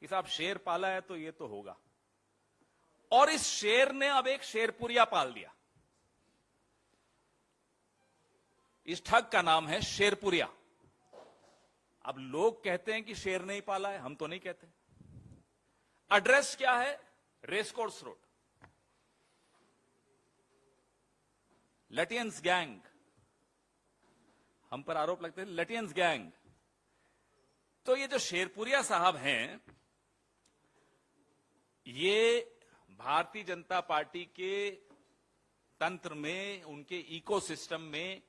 कि साहब शेर पाला है तो ये तो होगा, और इस शेर ने अब एक शेरपुरिया पाल दिया। इस ठग का नाम है शेरपुरिया। अब लोग कहते हैं कि शेर नहीं पाला है, हम तो नहीं कहते। एड्रेस क्या है? Racecourse road. लटियंस गैंग, हम पर आरोप लगते हैं लटियंस गैंग। तो ये जो शेरपुरिया साहब हैं, ये भारतीय जनता पार्टी के तंत्र में, उनके इकोसिस्टम में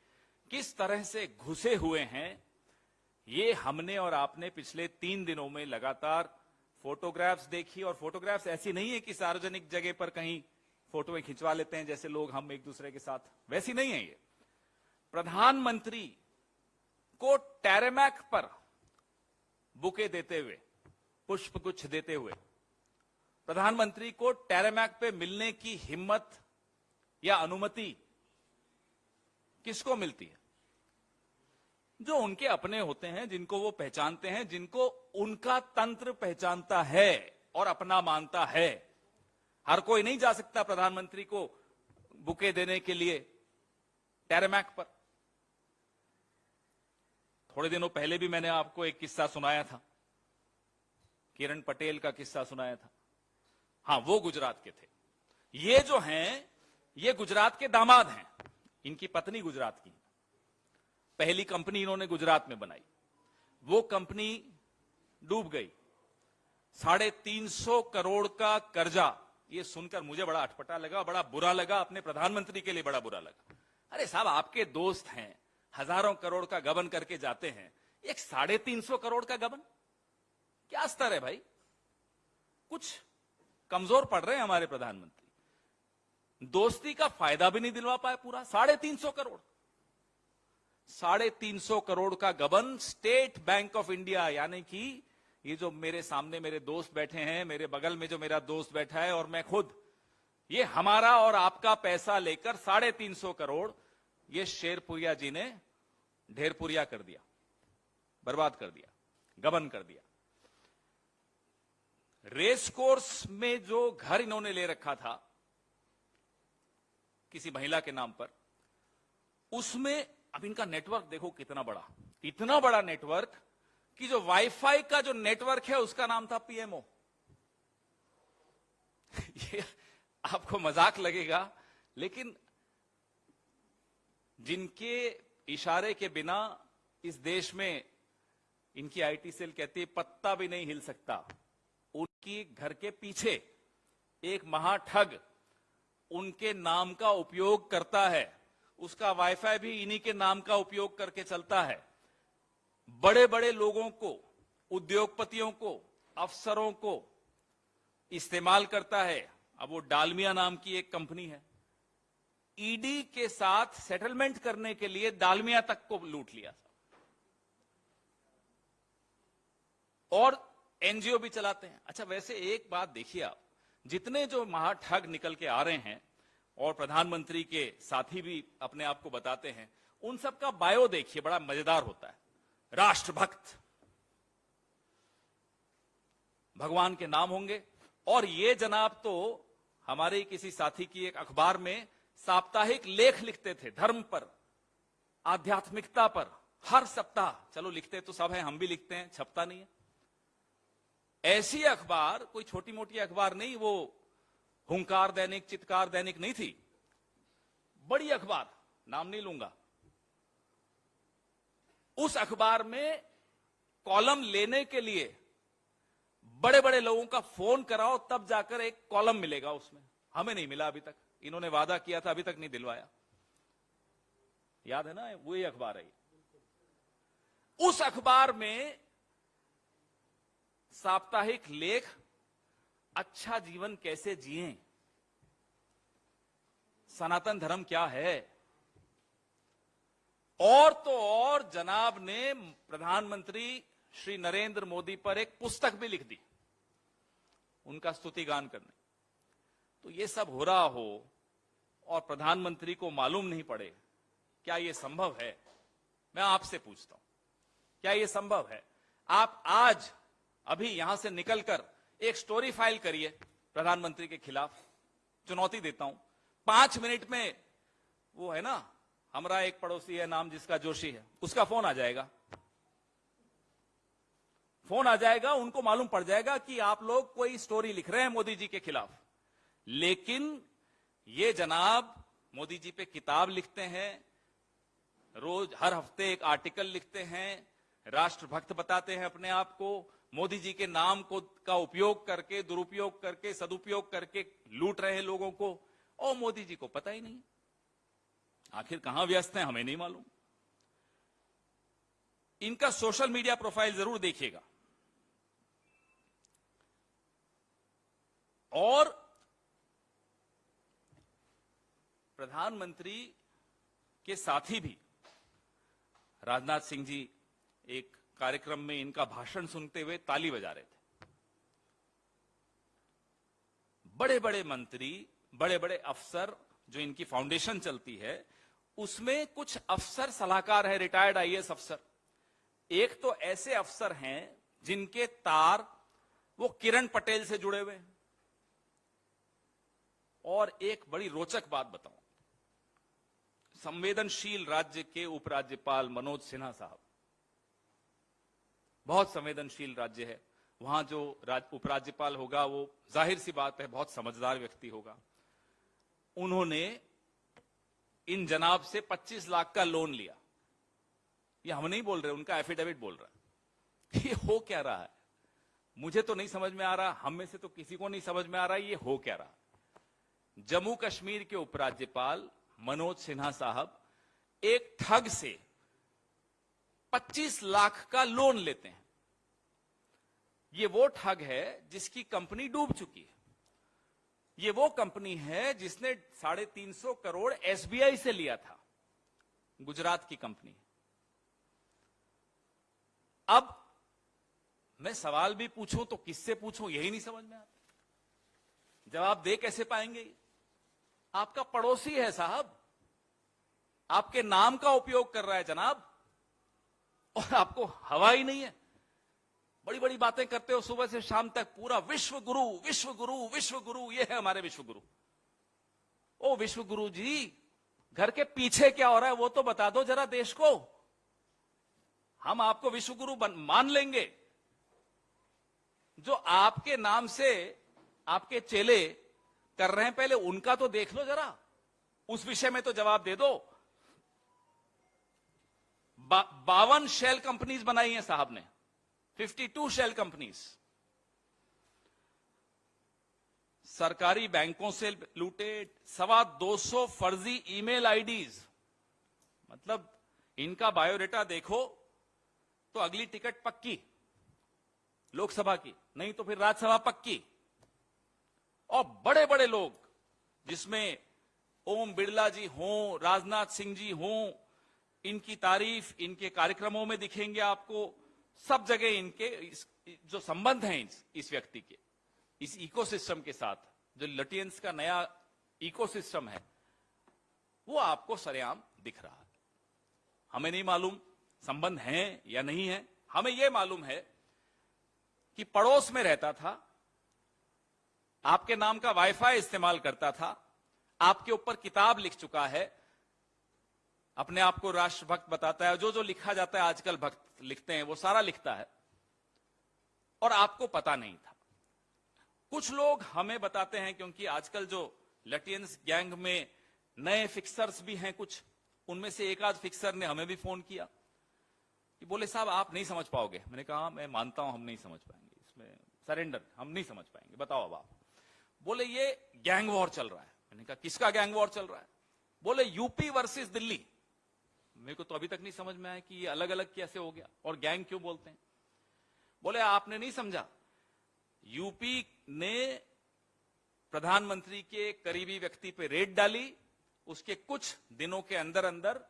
किस तरह से घुसे हुए हैं, ये हमने और आपने पिछले 3 दिनों में लगातार फोटोग्राफ्स देखी। और फोटोग्राफ्स ऐसी नहीं है कि सार्वजनिक जगह पर कहीं फोटोएं खिंचवा लेते हैं जैसे लोग हम एक दूसरे के साथ, वैसी नहीं है ये। प्रधानमंत्री को टैरेमैक पर बुके देते हुए, पुष्प गुच्छ देते हुए, प्रधानमंत्री को टैरेमैक पे मिलने की हिम्मत या अनुमति किसको मिलती है? जो उनके अपने होते हैं, जिनको वो पहचानते हैं, जिनको उनका तंत्र पहचानता है और अपना मानता है। हर कोई नहीं जा सकता प्रधानमंत्री को बुके देने के लिए टैरेमैक पर। थोड़े दिनों पहले भी मैंने आपको एक किस्सा सुनाया था, किरण पटेल का किस्सा सुनाया था। हां, वो गुजरात के थे। ये जो हैं, ये गुजरात के दामाद हैं, इनकी पत्नी गुजरात की। पहली कंपनी इन्होंने गुजरात में बनाई, वो कंपनी डूब गई। 350 करोड़ का कर्जा। ये सुनकर मुझे बड़ा अटपटा लगा, बड़ा बुरा लगा, अपने प्रधानमंत्री के लिए बड़ा बुरा लगा। अरे साहब, आपके दोस्त हैं, हजारों करोड़ का गबन करके जाते हैं, एक 350 करोड़ का गबन, क्या स्तर है भाई? कुछ कमजोर पड़ रहे हैं हमारे प्रधानमंत्री। दोस्ती का फायदा भी नहीं दिलवा पाए पूरा। 350 करोड़, 350 करोड़ का गबन। स्टेट बैंक ऑफ इंडिया, यानी कि ये जो मेरे सामने मेरे दोस्त बैठे हैं, मेरे बगल में जो मेरा दोस्त बैठा है और मैं खुद, ये हमारा और आपका पैसा लेकर 350 करोड़ ये शेरपुरिया जी ने ढेरपुरिया कर दिया, बर्बाद कर दिया, गबन कर दिया। रेस कोर्स में जो घर इन्होंने ले रखा था किसी महिला के नाम पर, उसमें अब इनका नेटवर्क देखो कितना बड़ा, इतना बड़ा नेटवर्क कि जो वाईफाई का जो नेटवर्क है उसका नाम था पीएमओ। ये आपको मजाक लगेगा, लेकिन जिनके इशारे के बिना इस देश में, इनकी आईटी सेल कहती है, पत्ता भी नहीं हिल सकता, उनकी घर के पीछे एक महाठग उनके नाम का उपयोग करता है। उसका वाईफाई भी इन्हीं के नाम का उपयोग करके चलता है। बड़े बड़े लोगों को, उद्योगपतियों को, अफसरों को इस्तेमाल करता है। अब वो डालमिया नाम की एक कंपनी है, ईडी के साथ सेटलमेंट करने के लिए डालमिया तक को लूट लिया और एनजीओ भी चलाते हैं। अच्छा, वैसे एक बात देखिए आप, जितने जो महाठग निकल के आ रहे हैं और प्रधानमंत्री के साथी भी अपने आप को बताते हैं, उन सब का बायो देखिए, बड़ा मजेदार होता है। राष्ट्रभक्त, भगवान के नाम होंगे। और ये जनाब तो हमारे किसी साथी की एक अखबार में साप्ताहिक लेख लिखते थे, धर्म पर, आध्यात्मिकता पर, हर सप्ताह। चलो लिखते तो सब है, हम भी लिखते हैं, छपता नहीं है। ऐसी अखबार कोई छोटी मोटी अखबार नहीं, वो हुंकार दैनिक, चित्कार दैनिक नहीं थी, बड़ी अखबार, नाम नहीं लूंगा। उस अखबार में कॉलम लेने के लिए बड़े बड़े लोगों का फोन कराओ, तब जाकर एक कॉलम मिलेगा उसमें। हमें नहीं मिला अभी तक, इन्होंने वादा किया था, अभी तक नहीं दिलवाया। याद है ना, वही अखबार है। उस अखबार में साप्ताहिक लेख, अच्छा जीवन कैसे जिएं, सनातन धर्म क्या है, और तो और जनाब ने प्रधानमंत्री श्री नरेंद्र मोदी पर एक पुस्तक भी लिख दी, उनका स्तुति गान करने। तो ये सब हो रहा हो और प्रधानमंत्री को मालूम नहीं पड़े, क्या यह संभव है? मैं आपसे पूछता हूं, क्या यह संभव है? आप आज अभी यहां से निकलकर एक स्टोरी फाइल करिए प्रधानमंत्री के खिलाफ, चुनौती देता हूं। 5 मिनट में, वो है ना हमारा एक पड़ोसी है नाम जिसका जोशी है, उसका फोन आ जाएगा, उनको मालूम पड़ जाएगा कि आप लोग कोई स्टोरी लिख रहे हैं मोदी जी के खिलाफ। लेकिन ये जनाब मोदी जी पे किताब लिखते हैं, रोज हर हफ्ते एक आर्टिकल लिखते हैं, राष्ट्रभक्त बताते हैं अपने आप को, मोदी जी के नाम को का उपयोग करके, दुरुपयोग करके, सदुपयोग करके लूट रहे हैं लोगों को, और मोदी जी को पता ही नहीं। आखिर कहां व्यस्त हैं हमें नहीं मालूम। इनका सोशल मीडिया प्रोफाइल जरूर देखिएगा। और प्रधानमंत्री के साथी भी, राजनाथ सिंह जी एक कार्यक्रम में इनका भाषण सुनते हुए ताली बजा रहे थे। बड़े बड़े मंत्री, बड़े बड़े अफसर, जो इनकी फाउंडेशन चलती है, उसमें कुछ अफसर सलाहकार है, रिटायर्ड आईएएस अफसर। एक तो ऐसे अफसर हैं जिनके तार वो किरण पटेल से जुड़े हुए हैं। और एक बड़ी रोचक बात बताऊं, संवेदनशील राज्य के उपराज्यपाल मनोज सिन्हा साहब, बहुत संवेदनशील राज्य है, वहां जो उपराज्यपाल होगा वो जाहिर सी बात है बहुत समझदार व्यक्ति होगा। उन्होंने इन जनाब से 25 लाख का लोन लिया। ये हम नहीं बोल रहे, उनका एफिडेविट बोल रहा है। ये हो क्या रहा है मुझे तो नहीं समझ में आ रहा, हम में से तो किसी को नहीं समझ में आ रहा ये हो क्या रहा। जम्मू कश्मीर के उपराज्यपाल मनोज सिन्हा साहब एक ठग से 25 लाख का लोन लेते हैं। ये वो ठग है जिसकी कंपनी डूब चुकी है। ये वो कंपनी है जिसने 350 करोड़ एसबीआई से लिया था, गुजरात की कंपनी। अब मैं सवाल भी पूछूं तो किससे पूछूं यही नहीं समझ में आता। जवाब दे कैसे पाएंगे? आपका पड़ोसी है साहब, आपके नाम का उपयोग कर रहा है जनाब, और आपको हवा ही नहीं है। बड़ी बड़ी बातें करते हो सुबह से शाम तक, पूरा विश्व गुरु विश्व गुरु विश्व गुरु, ये है हमारे विश्व गुरु। ओ विश्व गुरु जी, घर के पीछे क्या हो रहा है वो तो बता दो जरा देश को। हम आपको विश्व गुरु मान लेंगे। जो आपके नाम से आपके चेले कर रहे हैं, पहले उनका तो देख लो जरा, उस विषय में तो जवाब दे दो। 52 शेल कंपनीज बनाई हैं साहब ने, 52 शेल कंपनीज। सरकारी बैंकों से लूटे 225 फर्जी ईमेल आईडीज। मतलब इनका बायोडेटा देखो तो अगली टिकट पक्की लोकसभा की, नहीं तो फिर राज्यसभा पक्की। और बड़े बड़े लोग, जिसमें ओम बिरला जी हों, राजनाथ सिंह जी हों, इनकी तारीफ इनके कार्यक्रमों में दिखेंगे आपको। सब जगह इनके जो संबंध हैं इस व्यक्ति के, इस इकोसिस्टम के साथ, जो लटियंस का नया इकोसिस्टम है, वो आपको सरेआम दिख रहा है। हमें नहीं मालूम संबंध हैं या नहीं है। हमें यह मालूम है कि पड़ोस में रहता था, आपके नाम का वाईफाई इस्तेमाल करता था, आपके ऊपर किताब लिख चुका है, अपने आप को राष्ट्रभक्त बताता है। जो जो लिखा जाता है आजकल भक्त लिखते हैं वो सारा लिखता है, और आपको पता नहीं था। कुछ लोग हमें बताते हैं, क्योंकि आजकल जो लटियंस गैंग में नए फिक्सर्स भी हैं कुछ, उनमें से एक आध फिक्सर ने हमें भी फोन किया कि बोले साहब आप नहीं समझ पाओगे। मैंने कहा मैं मानता हूं हम नहीं समझ पाएंगे, इसमें सरेंडर, हम नहीं समझ पाएंगे, बताओ अब आप। बोले ये गैंग वॉर चल रहा है। मैंने कहा किसका गैंग वॉर चल रहा है? बोले यूपी वर्सेस दिल्ली। मेरे को तो अभी तक नहीं समझ में आया कि ये अलग अलग कैसे हो गया और गैंग क्यों बोलते हैं। बोले आपने नहीं समझा, यूपी ने प्रधानमंत्री के करीबी व्यक्ति पे रेड डाली, उसके कुछ दिनों के अंदर अंदर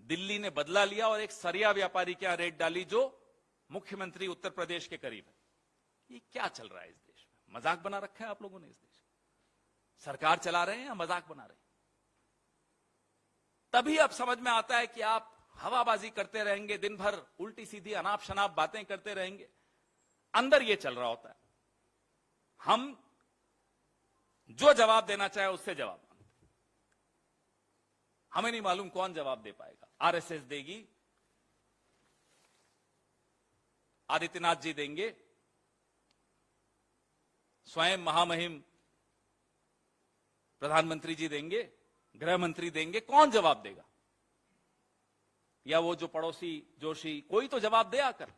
दिल्ली ने बदला लिया और एक सरिया व्यापारी के यहां रेड डाली जो मुख्यमंत्री उत्तर प्रदेश के करीब है। ये क्या चल रहा है इस देश में? मजाक बना रखा है आप लोगों ने इस देश में। सरकार चला रहे हैं या मजाक बना रहे हैं? तभी अब समझ में आता है कि आप हवाबाजी करते रहेंगे दिन भर, उल्टी सीधी अनाप शनाप बातें करते रहेंगे, अंदर ये चल रहा होता है। हम जो जवाब देना चाहे उससे जवाब मांगते, हमें नहीं मालूम कौन जवाब दे पाएगा। आरएसएस देगी, आदित्यनाथ जी देंगे, स्वयं महामहिम प्रधानमंत्री जी देंगे, गृह मंत्री देंगे, कौन जवाब देगा? या वो जो पड़ोसी जोशी, कोई तो जवाब दे आकर।